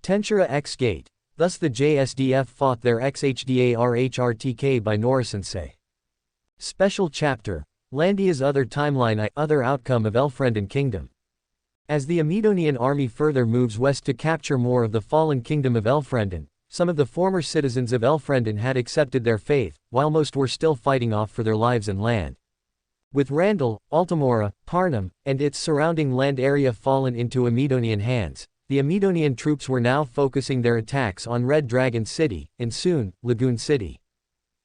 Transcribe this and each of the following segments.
Tensura X Gate. Thus the JSDF fought their XHDARHRTK by Noru-Sensei. Special Chapter. Landia's Other Timeline Other Outcome of Elfrenden Kingdom. As the Amidonian army further moves west to capture more of the fallen kingdom of Elfrenden, some of the former citizens of Elfrenden had accepted their faith, while most were still fighting off for their lives and land. With Randall, Altamora, Parnum, and its surrounding land area fallen into Amidonian hands, the Amidonian troops were now focusing their attacks on Red Dragon City, and soon, Lagoon City.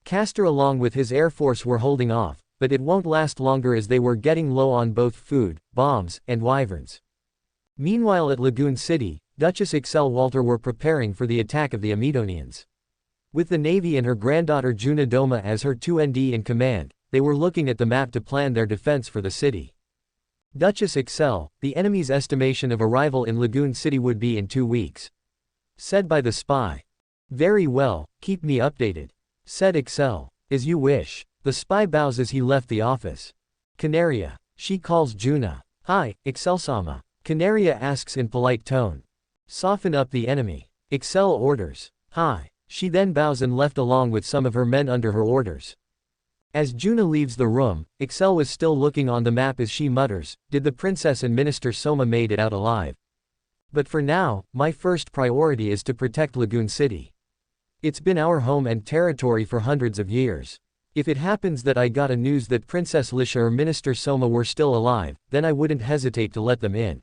Castor along with his air force were holding off, but it won't last longer as they were getting low on both food, bombs, and wyverns. Meanwhile at Lagoon City, Duchess Excel Walter were preparing for the attack of the Amidonians. With the Navy and her granddaughter Juna Doma as her 2ND in command, they were looking at the map to plan their defense for the city. Duchess Excel, the enemy's estimation of arrival in Lagoon City would be in 2 weeks. Said by the spy. Very well, keep me updated. Said Excel. As you wish. The spy bows as he left the office. Canaria. She calls Juna. Hi, Excel-sama. Canaria asks in polite tone. Soften up the enemy. Excel orders. Hi. She then bows and left along with some of her men under her orders. As Juna leaves the room, Excel was still looking on the map as she mutters, did the princess and Minister Soma made it out alive? But for now, my first priority is to protect Lagoon City. It's been our home and territory for hundreds of years. If it happens that I got a news that Princess Lisha or Minister Soma were still alive, then I wouldn't hesitate to let them in.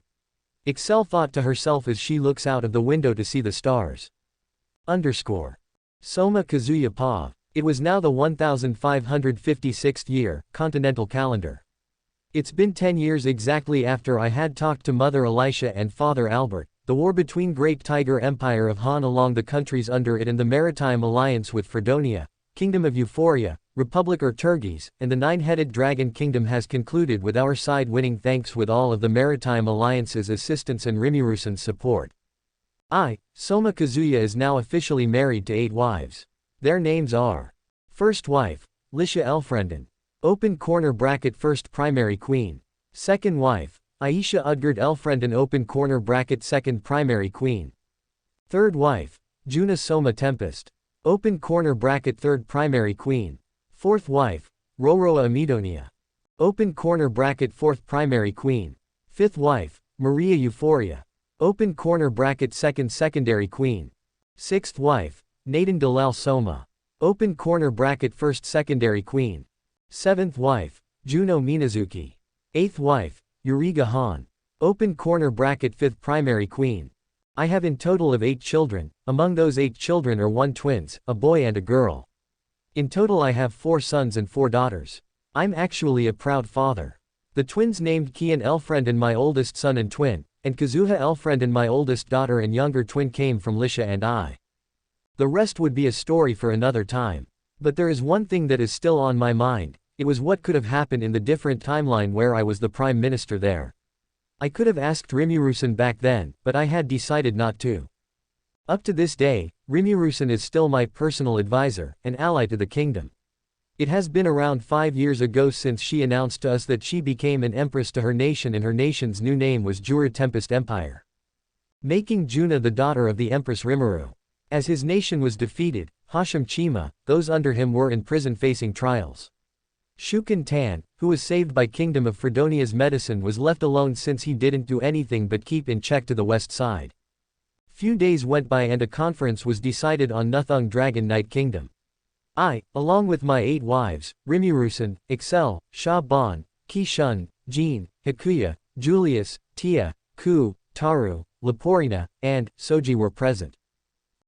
Excel thought to herself as she looks out of the window to see the stars. Soma Kazuya Pav. It was now the 1556th year, continental calendar. It's been 10 years exactly after I had talked to Mother Elisha and Father Albert, the war between Great Tiger Empire of Han along the countries under it and the Maritime Alliance with Fredonia, Kingdom of Euphoria, Republic or Turgis, and the Nine-Headed Dragon Kingdom has concluded with our side winning thanks with all of the Maritime Alliance's assistance and Rimurusen's support. Soma Kazuya is now officially married to 8 wives. Their names are: First wife, Lisha Elfrenden. Open corner bracket First primary queen. Second wife, Aisha Udgard Elfrenden open corner bracket Second primary queen. Third wife, Juna Soma Tempest. Open corner bracket Third primary queen. Fourth wife, Roroa Amidonia. Open corner bracket Fourth primary queen. Fifth wife, Maria Euphoria. Open corner bracket Second secondary queen. Sixth wife, Naden Dalal Soma. Open corner bracket First secondary queen. Seventh wife, Juno Minazuki. Eighth wife, Yuriga Han. Open corner bracket Fifth primary queen. I have in total of 8 children, among those 8 children are 1 twins, a boy and a girl. In total I have 4 sons and 4 daughters. I'm actually a proud father. The twins named Kian Elfrenden my oldest son and twin, and Kazuha Elfrenden my oldest daughter and younger twin came from Lisha and I. The rest would be a story for another time. But there is one thing that is still on my mind. It was what could have happened in the different timeline where I was the prime minister there. I could have asked Rimurusen back then, but I had decided not to. Up to this day, Rimurusen is still my personal advisor, an ally to the kingdom. It has been around 5 years ago since she announced to us that she became an empress to her nation and her nation's new name was Jura Tempest Empire. Making Juna the daughter of the Empress Rimuru. As his nation was defeated, Hashim Chima, those under him were in prison facing trials. Shuken Tan, who was saved by Kingdom of Fredonia's medicine was left alone since he didn't do anything but keep in check to the west side. Few days went by and a conference was decided on Nuthung Dragon Knight Kingdom. I, along with my 8 wives, Rimurusen, Excel, Sha Ban, Ki Shun, Jean, Hikuya, Julius, Tia, Ku, Taru, Leporina, and Soji were present.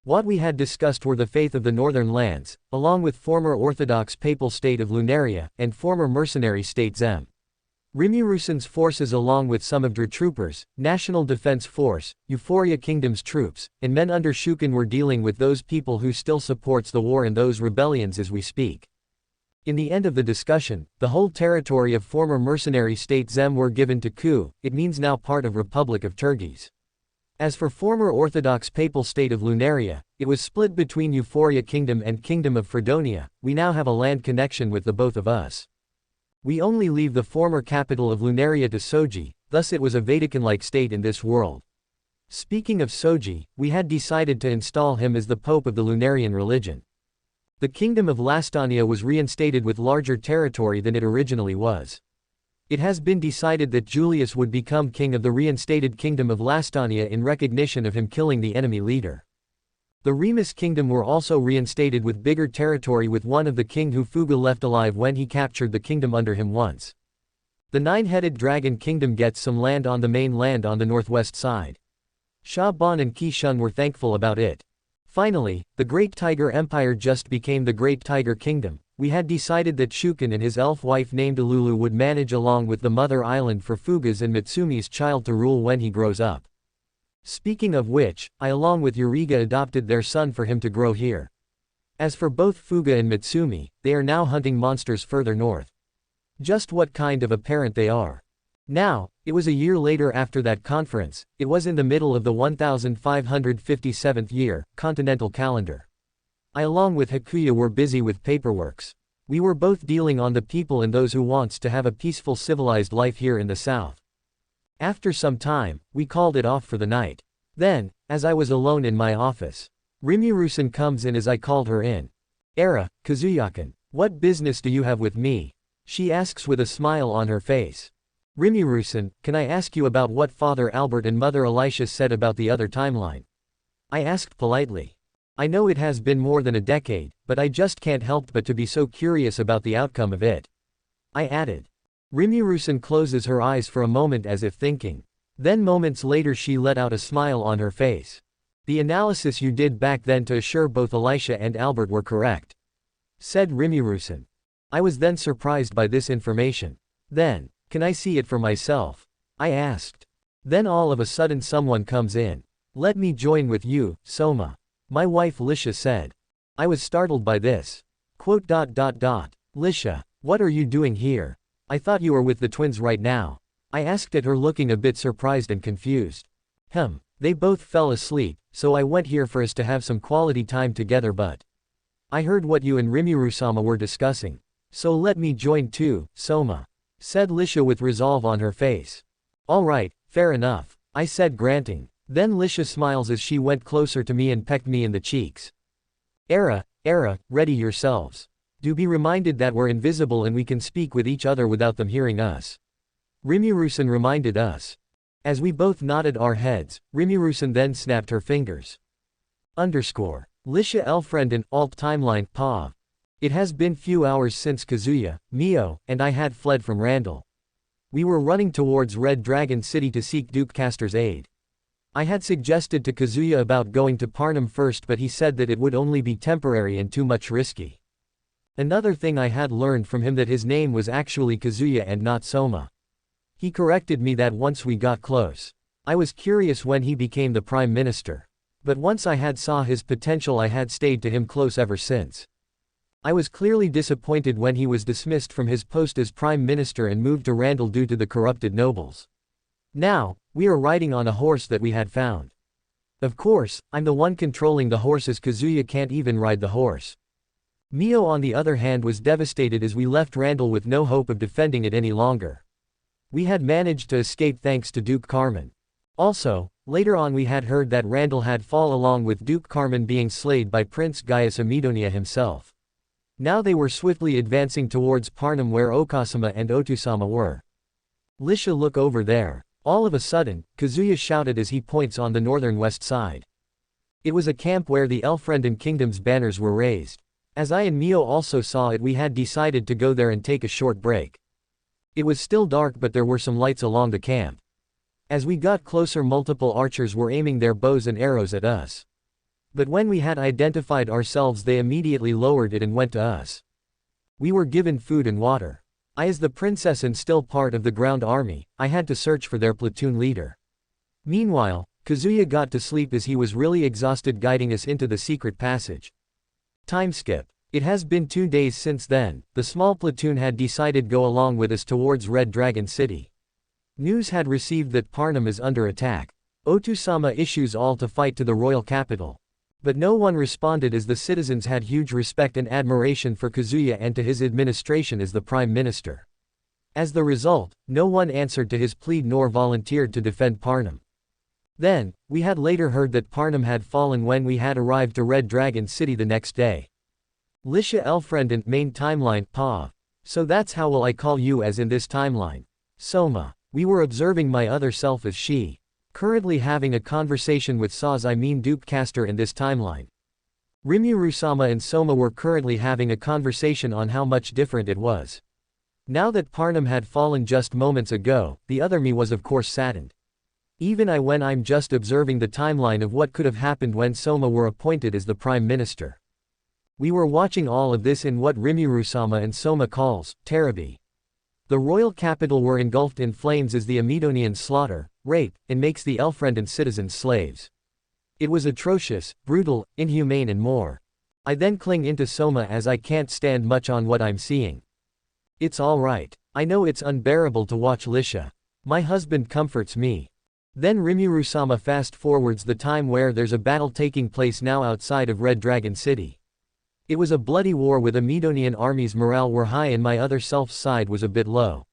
What we had discussed were the faith of the northern lands, along with former Orthodox Papal State of Lunaria, and former mercenary state Zem. Rimurusen's forces along with some of Dra troopers, National Defense Force, Euphoria Kingdom's troops, and men under Shuken were dealing with those people who still supports the war and those rebellions as we speak. In the end of the discussion, the whole territory of former mercenary state Zem were given to Ku, it means now part of Republic of Turgis. As for former Orthodox Papal State of Lunaria, it was split between Euphoria Kingdom and Kingdom of Fredonia. We now have a land connection with the both of us. We only leave the former capital of Lunaria to Soji, thus it was a Vatican-like state in this world. Speaking of Soji, we had decided to install him as the Pope of the Lunarian religion. The Kingdom of Lastonia was reinstated with larger territory than it originally was. It has been decided that Julius would become king of the reinstated Kingdom of Lastonia in recognition of him killing the enemy leader. The Remus Kingdom were also reinstated with bigger territory, with one of the king who Fuga left alive when he captured the kingdom under him once. The nine-headed dragon kingdom gets some land on the mainland on the northwest side. Sha Ban and Qi Shun were thankful about it. Finally, the Great Tiger Empire just became the Great Tiger Kingdom. We had decided that Shuken and his elf wife named Alulu would manage along with the mother island for Fuga's and Mitsumi's child to rule when he grows up. Speaking of which, I along with Yuriga adopted their son for him to grow here. As for both Fuga and Mitsumi, they are now hunting monsters further north. Just what kind of a parent they are. Now, it was a year later after that conference. It was in the middle of the 1557th year, continental calendar. I along with Hakuya were busy with paperworks. We were both dealing on the people and those who wants to have a peaceful civilized life here in the south. After some time, we called it off for the night. Then, as I was alone in my office, Rimuru-san comes in as I called her in. "Era, Kazuya-kun, what business do you have with me?" she asks with a smile on her face. "Rimuru-san, can I ask you about what Father Albert and Mother Elisha said about the other timeline?" I asked politely. I know it has been more than a decade, but I just can't help but to be so curious about the outcome of it. I added. Rimuru-san closes her eyes for a moment as if thinking. Then moments later she let out a smile on her face. "The analysis you did back then to assure both Elisha and Albert were correct," said Rimuru-san. I was then surprised by this information. "Then, can I see it for myself?" I asked. Then all of a sudden someone comes in. "Let me join with you, Soma," my wife Lisha said. I was startled by this. "Lisha, what are you doing here? I thought you were with the twins right now." I asked at her looking a bit surprised and confused. They both fell asleep, so I went here for us to have some quality time together, but I heard what you and Rimuru-sama were discussing. So let me join too, Soma," said Lisha with resolve on her face. "Alright, fair enough," I said, granting. Then Lisha smiles as she went closer to me and pecked me in the cheeks. Era, ready yourselves. Do be reminded that we're invisible and we can speak with each other without them hearing us." Rimuru-san reminded us. As we both nodded our heads, Rimuru-san then snapped her fingers. Lisha Elfriend and Alt Timeline POV. It has been few hours since Kazuya, Mio, and I had fled from Randall. We were running towards Red Dragon City to seek Duke Castor's aid. I had suggested to Kazuya about going to Parnham first, but he said that it would only be temporary and too much risky. Another thing I had learned from him that his name was actually Kazuya and not Soma. He corrected me that once we got close. I was curious when he became the Prime Minister. But once I had saw his potential, I had stayed to him close ever since. I was clearly disappointed when he was dismissed from his post as Prime Minister and moved to Randall due to the corrupted nobles. Now, we are riding on a horse that we had found. Of course, I'm the one controlling the horse as Kazuya can't even ride the horse. Mio on the other hand was devastated as we left Randall with no hope of defending it any longer. We had managed to escape thanks to Duke Carmen. Also, later on we had heard that Randall had fall along with Duke Carmen being slayed by Prince Gaius Amidonia himself. Now they were swiftly advancing towards Parnham where Okasama and Otusama were. Lisha, look over there. All of a sudden, Kazuya shouted as he points on the northern west side. It was a camp where the Elfriend and Kingdom's banners were raised. As I and Mio also saw it, we had decided to go there and take a short break. It was still dark, but there were some lights along the camp. As we got closer, multiple archers were aiming their bows and arrows at us. But when we had identified ourselves, they immediately lowered it and went to us. We were given food and water. As the princess and still part of the ground army, I had to search for their platoon leader. Meanwhile, Kazuya got to sleep as he was really exhausted, guiding us into the secret passage. Time skip. It has been 2 days since then. The small platoon had decided go along with us towards Red Dragon City. News had received that Parnham is under attack. Otusama issues all to fight to the royal capital. But no one responded as the citizens had huge respect and admiration for Kazuya and to his administration as the Prime Minister. As the result, no one answered to his plea nor volunteered to defend Parnham. Then, we had later heard that Parnham had fallen when we had arrived to Red Dragon City the next day. Lisha Elfriendant main timeline, POV. So that's how will I call you as in this timeline. Soma. We were observing my other self as she. Currently having a conversation with Saz Dupecaster in this timeline. Rimuru-sama and Soma were currently having a conversation on how much different it was. Now that Parnham had fallen just moments ago, the other me was of course saddened. Even when I'm just observing the timeline of what could have happened when Soma were appointed as the Prime Minister. We were watching all of this in what Rimuru-sama and Soma calls, Terabi. The royal capital were engulfed in flames as the Amidonians slaughter, rape, and makes the Elfriendant citizens slaves. It was atrocious, brutal, inhumane and more. I then cling into Soma as I can't stand much on what I'm seeing. It's alright. I know it's unbearable to watch Lisha. My husband comforts me. Then Rimuru-sama fast forwards the time where there's a battle taking place now outside of Red Dragon City. It was a bloody war with Amidonian armies. Morale were high and my other self's side was a bit low.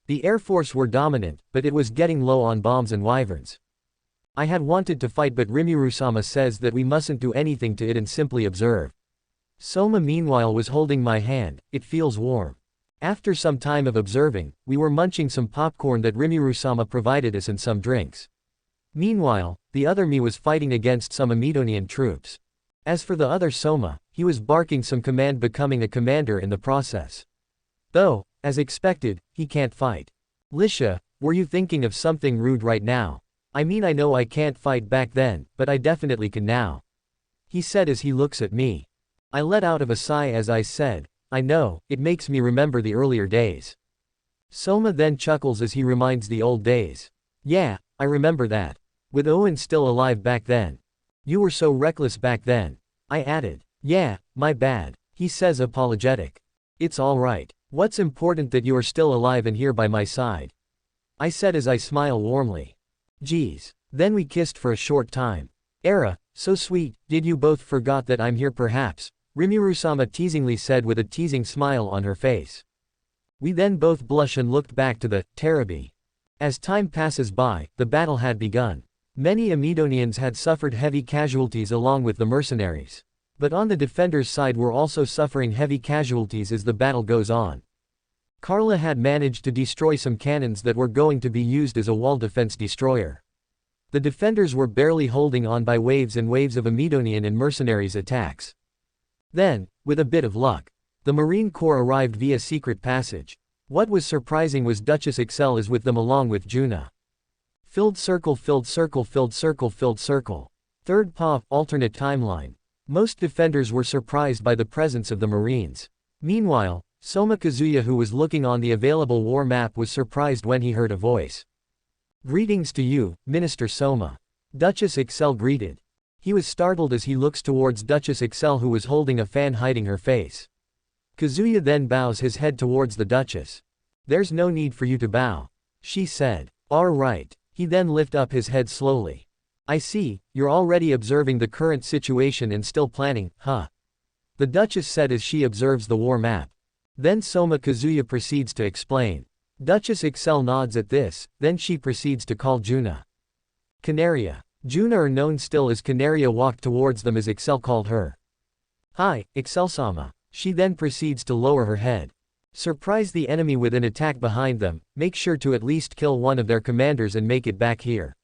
The Air Force were dominant, but it was getting low on bombs and wyverns. I had wanted to fight but Rimuru-sama says that we mustn't do anything to it and simply observe. Soma meanwhile was holding my hand, it feels warm. After some time of observing, we were munching some popcorn that Rimuru-sama provided us and some drinks. Meanwhile, the other me was fighting against some Amidonian troops. As for the other Soma, he was barking some command becoming a commander in the process. Though, as expected, he can't fight. Lisha, were you thinking of something rude right now? I mean I know I can't fight back then, but I definitely can now. He said as he looks at me. I let out of a sigh as I said, I know, it makes me remember the earlier days. Soma then chuckles as he reminds the old days. Yeah, I remember that. With Owen still alive back then. You were so reckless back then. I added. Yeah, my bad. He says apologetic. It's alright. What's important that you are still alive and here by my side. I said as I smile warmly. Geez. Then we kissed for a short time. Era, so sweet, did you both forgot that I'm here perhaps? Rimuru-sama teasingly said with a teasing smile on her face. We then both blushed and looked back to the Terabi. As time passes by, the battle had begun. Many Amidonians had suffered heavy casualties along with the mercenaries. But on the defenders' side were also suffering heavy casualties as the battle goes on. Carla had managed to destroy some cannons that were going to be used as a wall defense destroyer. The defenders were barely holding on by waves and waves of Amidonian and mercenaries attacks. Then, with a bit of luck, the Marine Corps arrived via secret passage. What was surprising was Duchess Excel is with them along with Juna. Filled circle filled circle filled circle filled circle. Third POV, alternate timeline. Most defenders were surprised by the presence of the Marines. Meanwhile, Soma Kazuya who was looking on the available war map was surprised when he heard a voice. Greetings to you, Minister Soma. Duchess Excel greeted. He was startled as he looks towards Duchess Excel who was holding a fan hiding her face. Kazuya then bows his head towards the Duchess. There's no need for you to bow. She said. All right. He then lift up his head slowly. I see, you're already observing the current situation and still planning, huh? The Duchess said as she observes the war map. Then Soma Kazuya proceeds to explain. Duchess Excel nods at this, then she proceeds to call Juna. Canaria. Juna or known still as Canaria walked towards them as Excel called her. Hi, Excel-sama. She then proceeds to lower her head. Surprise the enemy with an attack behind them, make sure to at least kill one of their commanders and make it back here.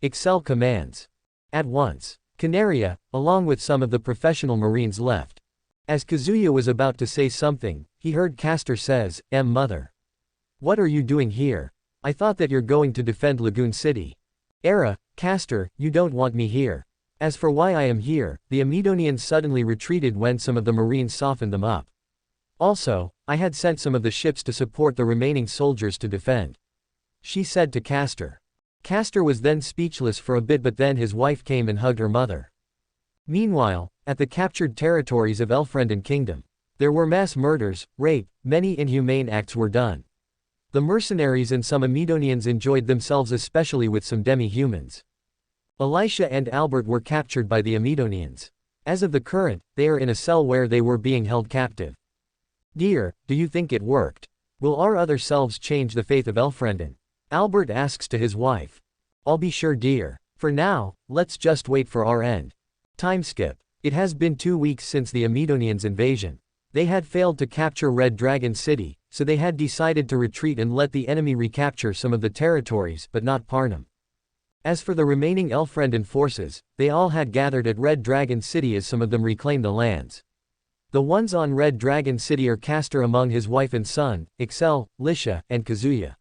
Excel commands. At once, Canaria, along with some of the professional Marines left. As Kazuya was about to say something, he heard Castor says, Mother. What are you doing here? I thought that you're going to defend Lagoon City. Era, Castor, you don't want me here. As for why I am here, the Amidonians suddenly retreated when some of the Marines softened them up. Also, I had sent some of the ships to support the remaining soldiers to defend. She said to Castor. Castor was then speechless for a bit but then his wife came and hugged her mother. Meanwhile, at the captured territories of Elfriendant Kingdom, there were mass murders, rape, many inhumane acts were done. The mercenaries and some Amidonians enjoyed themselves especially with some demi-humans. Elisha and Albert were captured by the Amidonians. As of the current, they are in a cell where they were being held captive. Dear, do you think it worked? Will our other selves change the faith of Elfriendant? Albert asks to his wife. I'll be sure dear. For now, let's just wait for our end. Time skip. It has been 2 weeks since the Amidonians' invasion. They had failed to capture Red Dragon City, so they had decided to retreat and let the enemy recapture some of the territories, but not Parnum. As for the remaining Elfrienden forces, they all had gathered at Red Dragon City as some of them reclaimed the lands. The ones on Red Dragon City are Castor among his wife and son, Excel, Lisha, and Kazuya.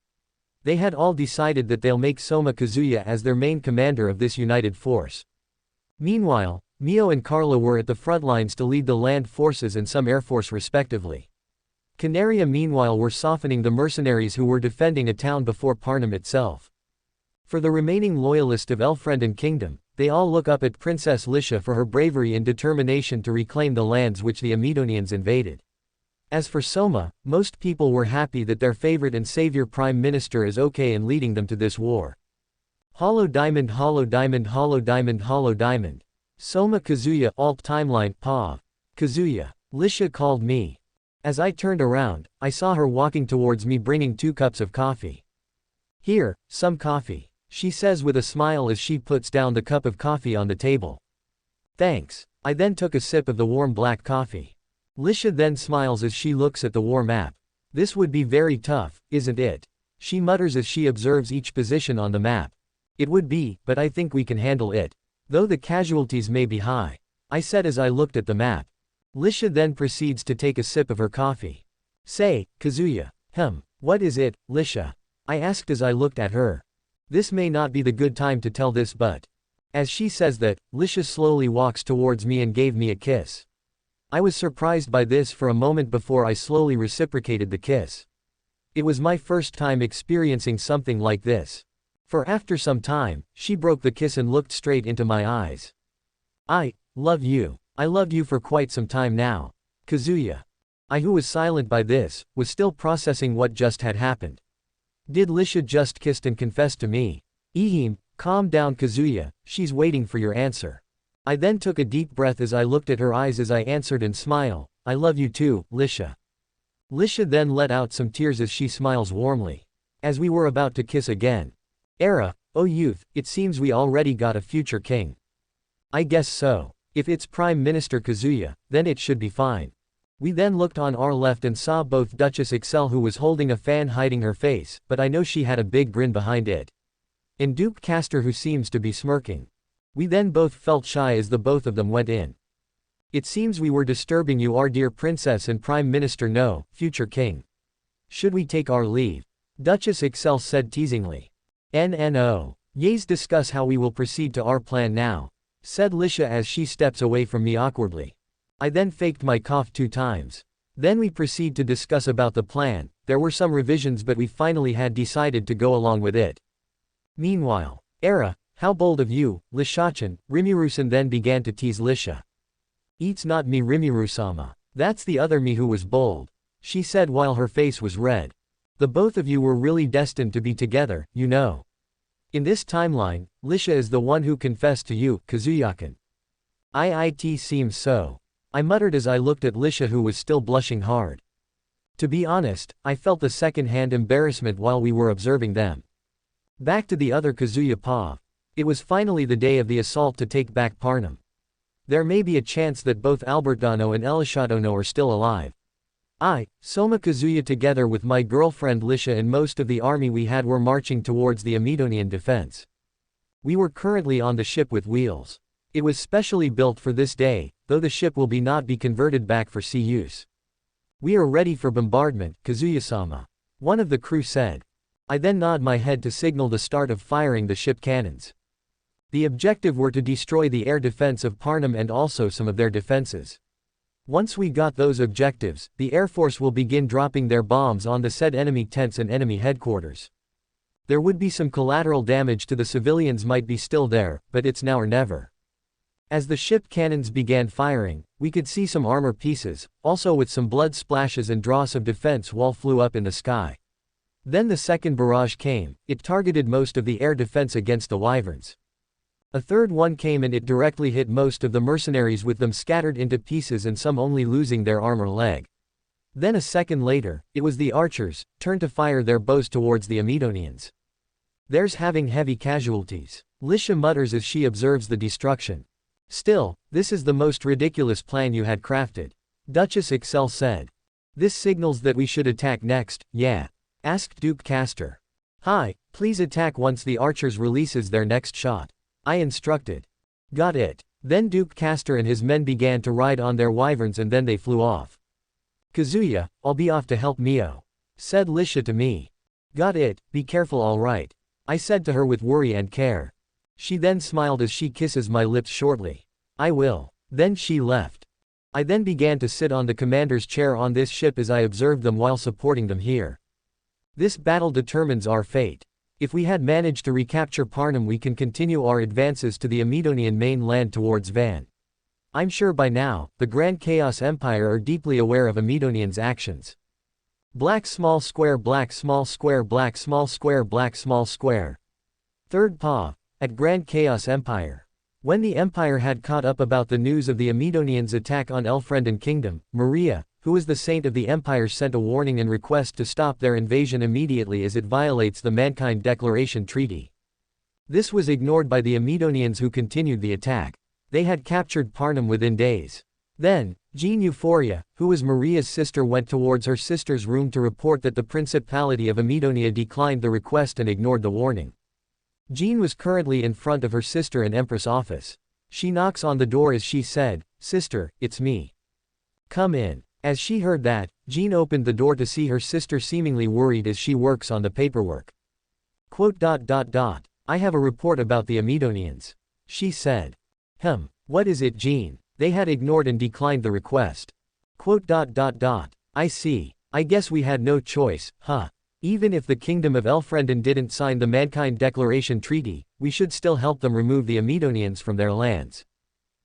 They had all decided that they'll make Soma Kazuya as their main commander of this united force. Meanwhile, Mio and Carla were at the front lines to lead the land forces and some air force respectively. Canaria meanwhile were softening the mercenaries who were defending a town before Parnum itself. For the remaining loyalists of Elfrienden Kingdom, they all look up at Princess Lisha for her bravery and determination to reclaim the lands which the Amidonians invaded. As for Soma, most people were happy that their favorite and savior prime minister is okay in leading them to this war. Hollow Diamond, Hollow Diamond, Hollow Diamond, Hollow Diamond. Soma Kazuya, Alt Timeline, POV. Kazuya. Lisha called me. As I turned around, I saw her walking towards me bringing 2 cups of coffee. Here, some coffee, she says with a smile as she puts down the cup of coffee on the table. Thanks. I then took a sip of the warm black coffee. Lisha then smiles as she looks at the war map. This would be very tough, isn't it? She mutters as she observes each position on the map. It would be, but I think we can handle it. Though the casualties may be high, I said as I looked at the map. Lisha then proceeds to take a sip of her coffee. Say, Kazuya. What is it, Lisha? I asked as I looked at her. This may not be the good time to tell this, but. As she says that, Lisha slowly walks towards me and gave me a kiss. I was surprised by this for a moment before I slowly reciprocated the kiss. It was my first time experiencing something like this. For after some time, she broke the kiss and looked straight into my eyes. I love you. I loved you for quite some time now. Kazuya. I, who was silent by this, was still processing what just had happened. Did Lisha just kissed and confessed to me? Calm down Kazuya, she's waiting for your answer. I then took a deep breath as I looked at her eyes as I answered and smile. I love you too, Lisha. Lisha then let out some tears as she smiles warmly. As we were about to kiss again. Era, oh youth, it seems we already got a future king. I guess so. If it's Prime Minister Kazuya, then it should be fine. We then looked on our left and saw both Duchess Excel, who was holding a fan hiding her face, but I know she had a big grin behind it. And Duke Castor, who seems to be smirking. We then both felt shy as the both of them went in. It seems we were disturbing you, our dear princess and Prime Minister No, future king. Should we take our leave? Duchess Excel said teasingly. No. Yes, discuss how we will proceed to our plan now, said Lisha as she steps away from me awkwardly. I then faked my cough 2 times. Then we proceed to discuss about the plan. There were some revisions, but we finally had decided to go along with it. Meanwhile, Era, how bold of you, Lisha-chan, Rimuru-san then began to tease Lisha. It's not me, Rimuru-sama. That's the other me who was bold, she said while her face was red. The both of you were really destined to be together, you know. In this timeline, Lisha is the one who confessed to you, Kazuya-kun. It seems so. I muttered as I looked at Lisha, who was still blushing hard. To be honest, I felt the second-hand embarrassment while we were observing them. Back to the other Kazuya POV. It was finally the day of the assault to take back Parnum. There may be a chance that both Albertano and Elishadono are still alive. Soma Kazuya together with my girlfriend Lisha and most of the army we had were marching towards the Amidonian defense. We were currently on the ship with wheels. It was specially built for this day, though the ship will not be converted back for sea use. We are ready for bombardment, Kazuya-sama. One of the crew said. I then nod my head to signal the start of firing the ship cannons. The objective were to destroy the air defense of Parnum and also some of their defenses. Once we got those objectives, the Air Force will begin dropping their bombs on the said enemy tents and enemy headquarters. There would be some collateral damage to the civilians might be still there, but it's now or never. As the ship cannons began firing, we could see some armor pieces, also with some blood splashes and dross of defense wall flew up in the sky. Then the second barrage came, it targeted most of the air defense against the wyverns. A third one came and it directly hit most of the mercenaries with them scattered into pieces and some only losing their arm or leg. Then a second later, it was the archers, turned to fire their bows towards the Amidonians. Theirs having heavy casualties. Lisha mutters as she observes the destruction. Still, this is the most ridiculous plan you had crafted. Duchess Excel said. This signals that we should attack next, yeah? Asked Duke Castor. Hi, please attack once the archers releases their next shot. I instructed. Got it. Then Duke Castor and his men began to ride on their wyverns and then they flew off. Kazuya, I'll be off to help Mio. Said Lisha to me. Got it, be careful alright. I said to her with worry and care. She then smiled as she kisses my lips shortly. I will. Then she left. I then began to sit on the commander's chair on this ship as I observed them while supporting them here. This battle determines our fate. If we had managed to recapture Parnum, we can continue our advances to the Amidonian mainland towards Van. I'm sure by now, the Grand Chaos Empire are deeply aware of Amidonian's actions. Black small square black small square black small square black small square. Third paw. At Grand Chaos Empire. When the Empire had caught up about the news of the Amidonians' attack on Elfrenden Kingdom, Maria, who is the saint of the Empire, sent a warning and request to stop their invasion immediately as it violates the Mankind Declaration Treaty. This was ignored by the Amidonians, who continued the attack. They had captured Parnum within days. Then, Jean Euphoria, who was Maria's sister, went towards her sister's room to report that the Principality of Amidonia declined the request and ignored the warning. Jean was currently in front of her sister and Empress' office. She knocks on the door as she said, "Sister, it's me. Come in." As she heard that, Jean opened the door to see her sister seemingly worried as she works on the paperwork. I have a report about the Amidonians. She said. What is it, Jean? They had ignored and declined the request. I see. I guess we had no choice, huh? Even if the Kingdom of Elfrenden didn't sign the Mankind Declaration Treaty, we should still help them remove the Amidonians from their lands.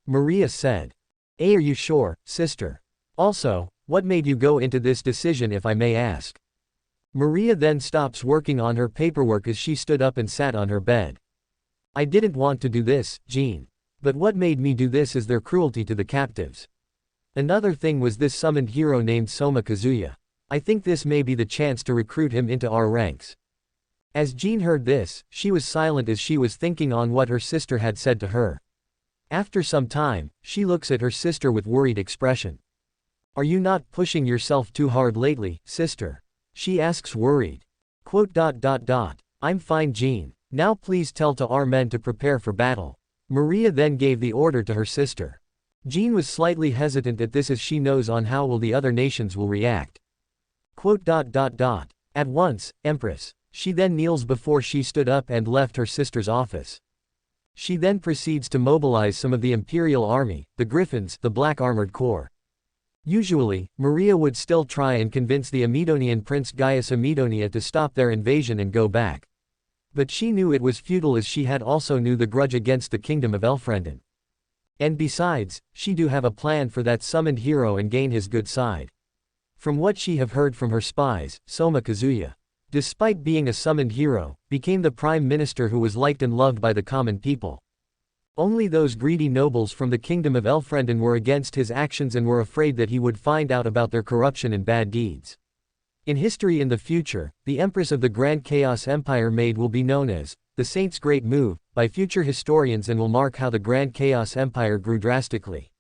Maria said. Are you sure, sister? Also, what made you go into this decision, if I may ask? Maria then stops working on her paperwork as she stood up and sat on her bed. I didn't want to do this, Jean. But what made me do this is their cruelty to the captives. Another thing was this summoned hero named Soma Kazuya. I think this may be the chance to recruit him into our ranks. As Jean heard this, she was silent as she was thinking on what her sister had said to her. After some time, she looks at her sister with worried expression. Are you not pushing yourself too hard lately, sister? She asks worried. I'm fine, Jean. Now please tell to our men to prepare for battle. Maria then gave the order to her sister. Jean was slightly hesitant at this as she knows on how will the other nations will react. At once, Empress. She then kneels before she stood up and left her sister's office. She then proceeds to mobilize some of the Imperial Army, the Griffins, the Black Armored Corps. Usually, Maria would still try and convince the Amidonian Prince Gaius Amidonia to stop their invasion and go back. But she knew it was futile as she had also knew the grudge against the Kingdom of Elfrenden. And besides, she do have a plan for that summoned hero and gain his good side. From what she have heard from her spies, Soma Kazuya, despite being a summoned hero, became the prime minister who was liked and loved by the common people. Only those greedy nobles from the Kingdom of Elfrenden were against his actions and were afraid that he would find out about their corruption and bad deeds. In history in the future, the Empress of the Grand Chaos Empire made will be known as the Saint's Great Move by future historians and will mark how the Grand Chaos Empire grew drastically.